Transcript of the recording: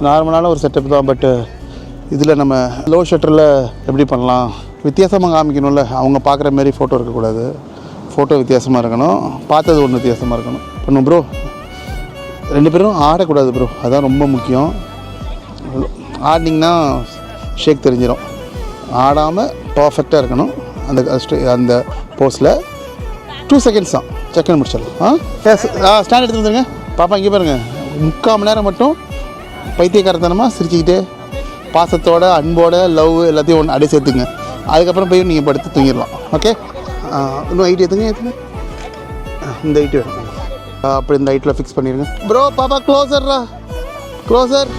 நார்மலான ஒரு செட்டப் தான். பட்டு இதில் நம்ம லோ ஷட்டரில் எப்படி பண்ணலாம், வித்தியாசமாக காமிக்கணும்ல. அவங்க பார்க்குற மாரி ஃபோட்டோ இருக்கக்கூடாது, ஃபோட்டோ வித்தியாசமாக இருக்கணும், பார்த்தது ஒன்று வித்தியாசமாக இருக்கணும். பண்ணும் ப்ரோ, 2 பேரும் ஆடக்கூடாது ப்ரோ, அதுதான் ரொம்ப முக்கியம். ஆடினிங்கன்னா ஷேக் தெரிஞ்சிடும். ஆடாமல் பர்ஃபெக்டாக இருக்கணும். அந்த போஸில் 2 செகண்ட்ஸ் தான், செகண்ட் முடிச்சிடலாம். ஸ்டாண்ட் எடுத்து வந்துருங்க பாப்பா. இங்கே பாருங்கள், 3/4 மணி நேரம் மட்டும் பைத்தியக்காரத்தனமாக சிரிச்சுக்கிட்டே பாசத்தோட அன்போட லவ் எல்லாத்தையும் ஒன்று அடி சேர்த்துங்க. அதுக்கப்புறம் போய் நீங்கள் படுத்து தூங்கிடலாம். ஓகே, இன்னும் ஹைட் ஏற்றுங்க. இந்த ஹைட்டு வேணும். அப்படி இந்த ஹைட்டில் ஃபிக்ஸ் பண்ணிடுங்க ப்ரோ. பாப்பா க்ளோசர்ரா, க்ளோசர்.